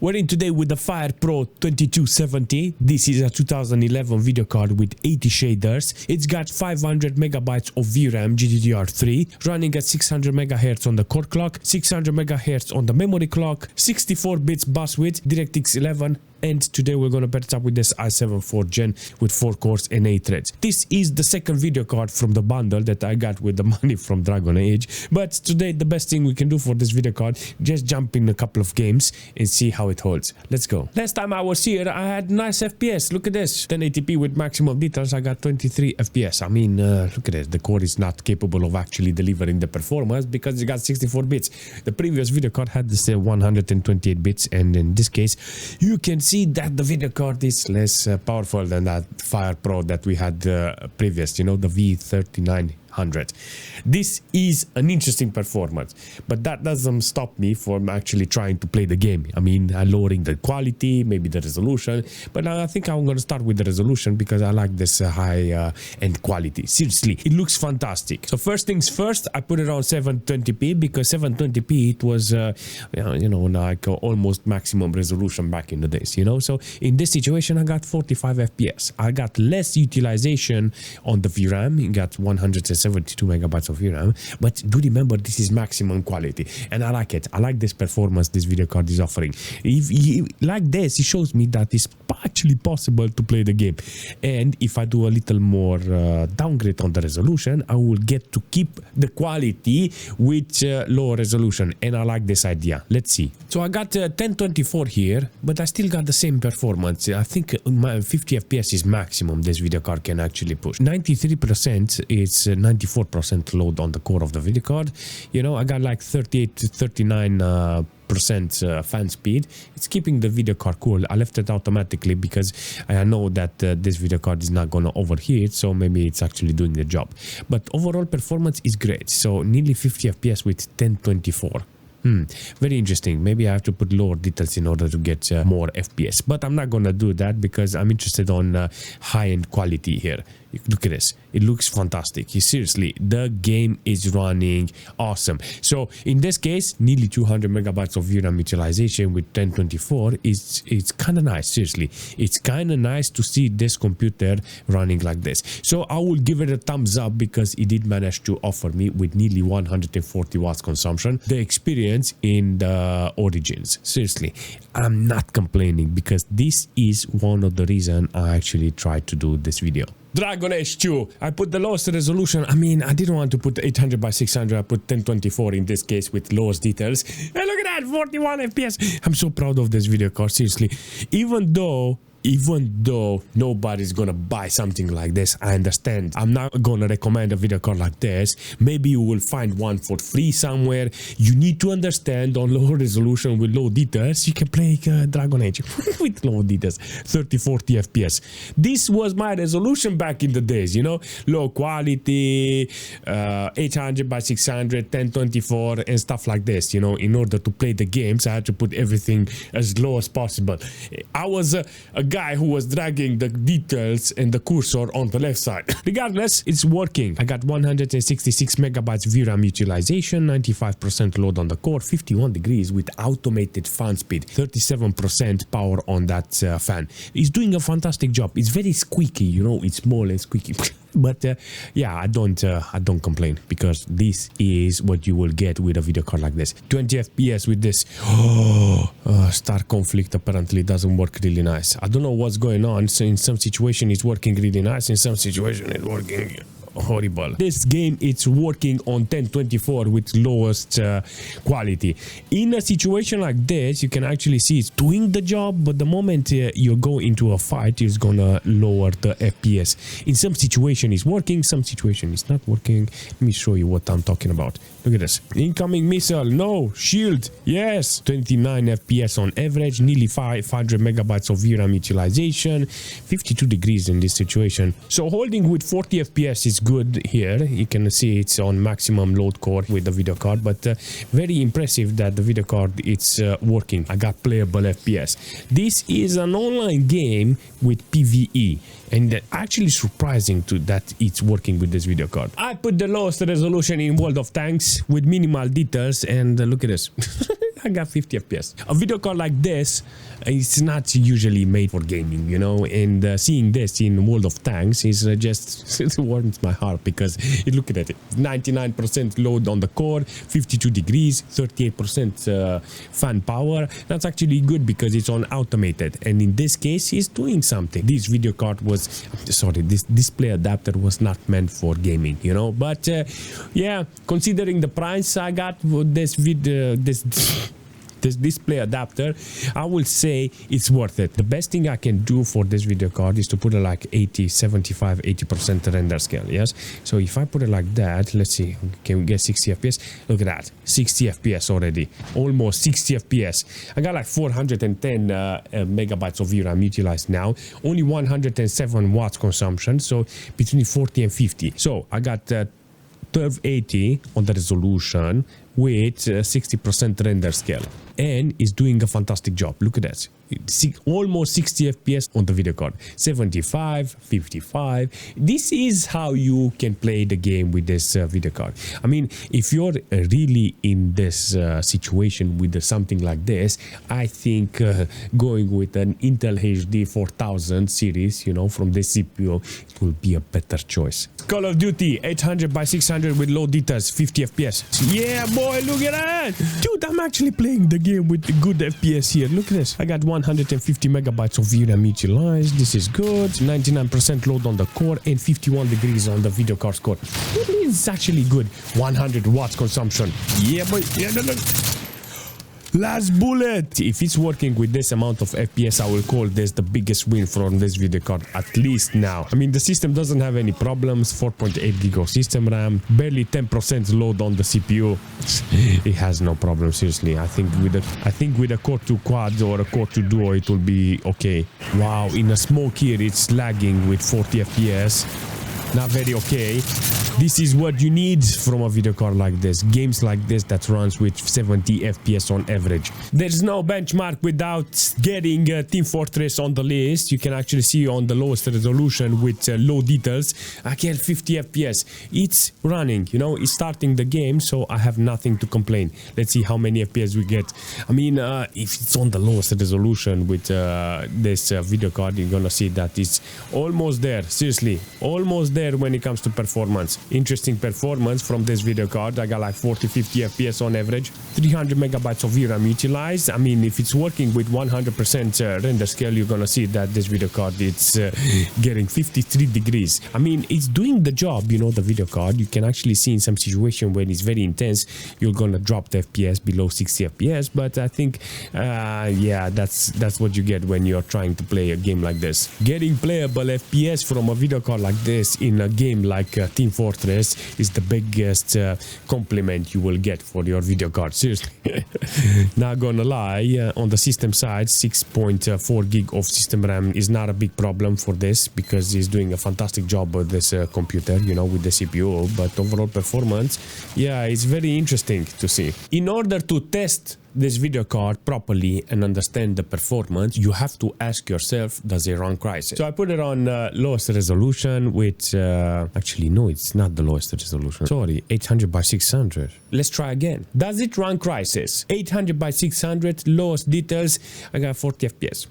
We're in today with the FirePro 2270. This is a 2011 video card with 80 shaders. It's got 500 megabytes of VRAM GDDR3, running at 600 megahertz on the core clock, 600 megahertz on the memory clock, 64 bits bus width, DirectX 11. And today we're going to pair it up with this i7 4th gen with 4 cores and 8 threads. This is the second video card from the bundle that I got with the money from Dragon Age. But today the best thing we can do for this video card, just jump in a couple of games and see how it holds. Let's go. Last time I was here, I had nice FPS. Look at this. 1080p with maximum details. I got 23 FPS. I mean, look at it. The core is not capable of actually delivering the performance because it got 64 bits. The previous video card had this 128 bits, and in this case, you can see that the video card is less powerful than that FirePro that we had previous, you know, the V3900. This is an interesting performance, but that doesn't stop me from actually trying to play the game. I mean, lowering the quality, maybe the resolution, but I think I'm going to start with the resolution because I like this high end quality. Seriously, it looks fantastic. So first things first, I put it on 720p because 720p it was you know, like almost maximum resolution back in the days, you know. So in this situation I got 45 fps. I got less utilization on the VRAM. You got 172 megabytes of VRAM, but do remember this is maximum quality and I like it. I like this performance this video card is offering. If like this, it shows me that it's actually possible to play the game, and if I do a little more downgrade on the resolution, I will get to keep the quality with lower resolution, and I like this idea. Let's see. So I got 1024 here, but I still got the same performance. I think my 50 fps is maximum this video card can actually push. 93% is 94% load on the core of the video card. You know, I got like 38 to 39 fan speed. It's keeping the video card cool. I left it automatically because I know that this video card is not gonna overheat, so maybe it's actually doing the job. But overall performance is great. So nearly 50 fps with 1024. Very interesting. Maybe I have to put lower details in order to get more FPS, but I'm not gonna do that because I'm interested on high-end quality here. Look at this. It looks fantastic. Seriously, the game is running awesome. So in this case, nearly 200 megabytes of VRAM utilization with 1024 it's kind of nice. Seriously, it's kind of nice to see this computer running like this. So I will give it a thumbs up because it did manage to offer me with nearly 140 watts consumption the experience in the Origins. Seriously, I'm not complaining because this is one of the reasons I actually tried to do this video. Dragon Age 2. I put the lowest resolution. I mean, I didn't want to put 800 by 600. I put 1024 in this case with lowest details. And look at that, 41 FPS. I'm so proud of this video card, seriously. Even though nobody's gonna buy something like this, I understand. I'm not gonna recommend a video card like this. Maybe you will find one for free somewhere. You need to understand on low resolution with low details, you can play Dragon Age with low details, 30-40 FPS. This was my resolution back in the days, you know, low quality, 800 by 600, 1024 and stuff like this. You know, in order to play the games, I had to put everything as low as possible. I was a guy who was dragging the details and the cursor on the left side. Regardless, it's working. I got 166 megabytes VRAM utilization, 95% load on the core, 51 degrees with automated fan speed, 37% power on that fan. It's doing a fantastic job. It's very squeaky, you know, it's small and squeaky. But yeah, I don't complain because this is what you will get with a video card like this. 20 FPS with this. Star conflict apparently doesn't work really nice. I don't know what's going on. So in some situation it's working really nice, in some situation it's working horrible. This game it's working on 1024 with lowest quality. In a situation like this, you can actually see it's doing the job, but the moment you go into a fight, it's gonna lower the FPS. In some situation it's working, some situation it's not working. Let me show you what I'm talking about. Look at this. Incoming missile, no, shield, yes. 29 FPS on average, nearly 500 megabytes of VRAM utilization, 52 degrees in this situation. So holding with 40 FPS is good here. You can see it's on maximum load core with the video card, but very impressive that the video card it's working. I got playable FPS. This is an online game with PvE, and actually surprising to that it's working with this video card. I put the lowest resolution in World of Tanks with minimal details, and look at this. I got 50 FPS. A video card like this, it's not usually made for gaming, you know, and seeing this in World of Tanks is just, it warms my heart because look at it, 99% load on the core, 52 degrees, 38% fan power. That's actually good because it's on automated, and in this case it's doing something. This video card was, sorry, this display adapter was not meant for gaming, you know, but yeah, considering the price I got this video, this display adapter, I will say it's worth it. The best thing I can do for this video card is to put it like 80, 75, 80% render scale. Yes, so if I put it like that, let's see, can we get 60 FPS? Look at that, 60 FPS already, almost 60 FPS. I got like 410 megabytes of VRAM utilized now, only 107 watts consumption, so between 40 and 50. So I got 1280 on the resolution with 60% render scale, and is doing a fantastic job. Look at that, almost 60 FPS on the video card, 75, 55. This is how you can play the game with this video card. I mean, if you're really in this situation with something like this, I think going with an Intel HD 4000 series, you know, from the CPU, it will be a better choice. Call of Duty 800 by 600 with low details, 50 FPS. Yeah, boy, look at that. Dude, I'm actually playing the game with good FPS here. Look at this. I got 150 megabytes of VRAM utilized. This is good. 99% load on the core and 51 degrees on the video card score. It's actually good. 100 watts consumption. Yeah, boy. Yeah, no. Last bullet. If it's working with this amount of FPS, I will call this the biggest win from this video card, at least now. I mean, the system doesn't have any problems. 4.8 gig of system RAM, barely 10% load on the CPU. It has no problem, seriously. I think with a Core 2 quad or a Core 2 duo, it will be okay. Wow, in a smoke here, it's lagging with 40 FPS. Not very okay. This is what you need from a video card like this. Games like this that runs with 70 FPS on average. There's no benchmark without getting Team Fortress on the list. You can actually see on the lowest resolution with low details. I get 50 FPS. It's running, you know, it's starting the game, so I have nothing to complain. Let's see how many FPS we get. I mean, if it's on the lowest resolution with this video card, you're gonna see that it's almost there. Seriously, almost there when it comes to performance. Interesting performance from this video card. I got like 40-50 FPS on average, 300 megabytes of VRAM utilized. I mean, if it's working with 100% render scale, you're gonna see that this video card, it's getting 53 degrees. I mean, it's doing the job, you know, the video card. You can actually see in some situation when it's very intense, you're gonna drop the FPS below 60 FPS, but I think yeah, that's what you get when you're trying to play a game like this. Getting playable FPS from a video card like this in a game like Team Fortress is the biggest compliment you will get for your video card, seriously. Not gonna lie, on the system side, 6.4 gig of system RAM is not a big problem for this because it's doing a fantastic job with this computer, you know, with the CPU, but overall performance, yeah, it's very interesting to see. In order to test this video card properly and understand the performance, you have to ask yourself, does it run Crysis? So I put it on lowest resolution with actually no, it's not the lowest resolution, sorry, 800 by 600. Let's try again. Does it run Crysis? 800 by 600, lowest details, I got 40 FPS.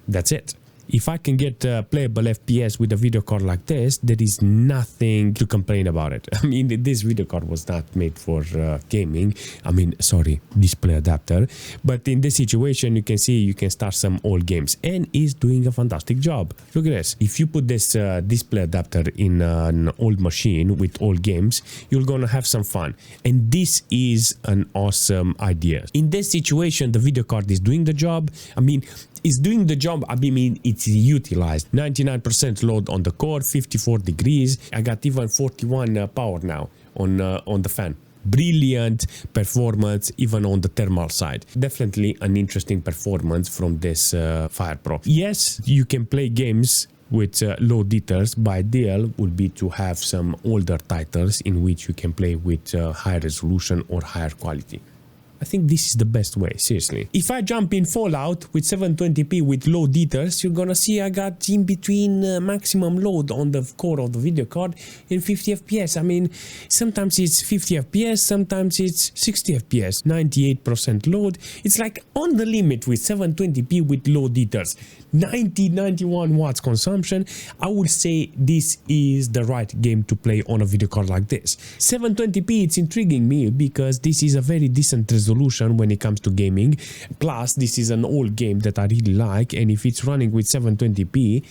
That's it. If I can get playable FPS with a video card like this, there is nothing to complain about it. I mean, this video card was not made for gaming. I mean, sorry, display adapter. But in this situation, you can see you can start some old games, and it's doing a fantastic job. Look at this. If you put this display adapter in an old machine with old games, you're gonna have some fun. And this is an awesome idea. In this situation, the video card is doing the job. I mean, it's doing the job. I mean, it's utilized. 99% load on the core, 54 degrees. I got even 41 power now on the fan. Brilliant performance even on the thermal side. Definitely an interesting performance from this FirePro. Yes, you can play games with low details, but ideal would be to have some older titles in which you can play with higher resolution or higher quality. I think this is the best way, seriously. If I jump in Fallout with 720p with low details, you're gonna see I got in between maximum load on the core of the video card in 50 FPS. I mean, sometimes it's 50 FPS, sometimes it's 60 FPS, 98% load. It's like on the limit with 720p with low details. 91 watts consumption. I would say this is the right game to play on a video card like this. 720p, it's intriguing me because this is a very decent resolution when it comes to gaming. Plus, this is an old game that I really like, and if it's running with 720p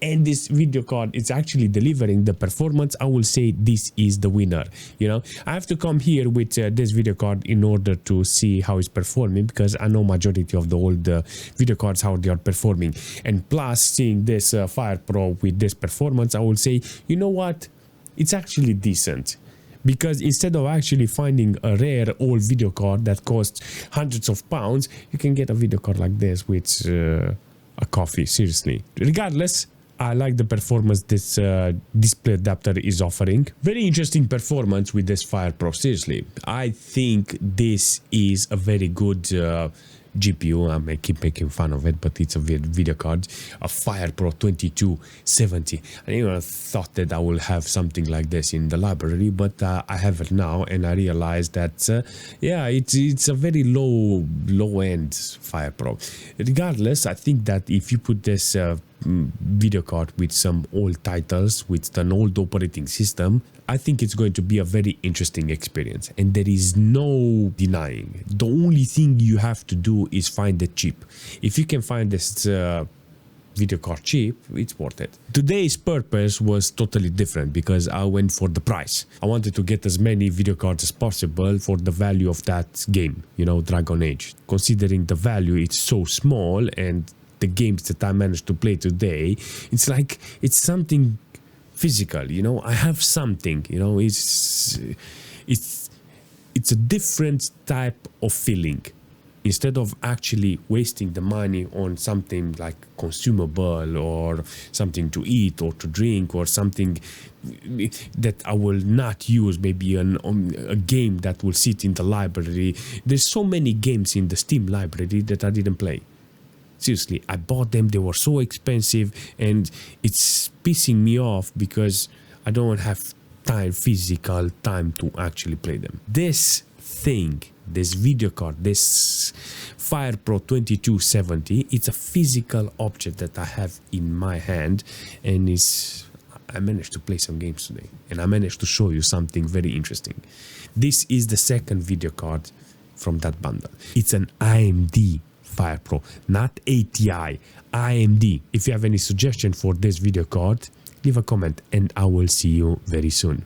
and this video card is actually delivering the performance, I will say this is the winner. You know, I have to come here with this video card in order to see how it's performing, because I know majority of the old video cards how they are performing. And plus, seeing this FirePro with this performance, I will say, you know what, it's actually decent. Because instead of actually finding a rare old video card that costs hundreds of pounds, you can get a video card like this with a coffee, seriously. Regardless, I like the performance this display adapter is offering. Very interesting performance with this FirePro, seriously. I think this is a very good GPU. I may keep making fun of it, but it's a video card, a FirePro 2270. I never thought that I will have something like this in the library, but I have it now, and I realized that yeah, it's a very low end FirePro. Regardless, I think that if you put this video card with some old titles with an old operating system, I think it's going to be a very interesting experience, and there is no denying. The only thing you have to do is find the chip. If you can find this video card cheap, it's worth it. Today's purpose was totally different because I went for the price. I wanted to get as many video cards as possible for the value of that game, you know, Dragon Age. Considering the value, it's so small, and the games that I managed to play today, it's like it's something physical, you know. I have something, you know. It's a different type of feeling. Instead of actually wasting the money on something like consumable or something to eat or to drink or something that I will not use, maybe a game that will sit in the library. There's so many games in the Steam library that I didn't play. Seriously, I bought them, they were so expensive, and it's pissing me off because I don't have physical time to actually play them. This thing, this video card, this FirePro 2270, it's a physical object that I have in my hand, and I managed to play some games today, and I managed to show you something very interesting. This is the second video card from that bundle. It's an AMD FirePro, not ATI, AMD. If you have any suggestion for this video card, leave a comment and I will see you very soon.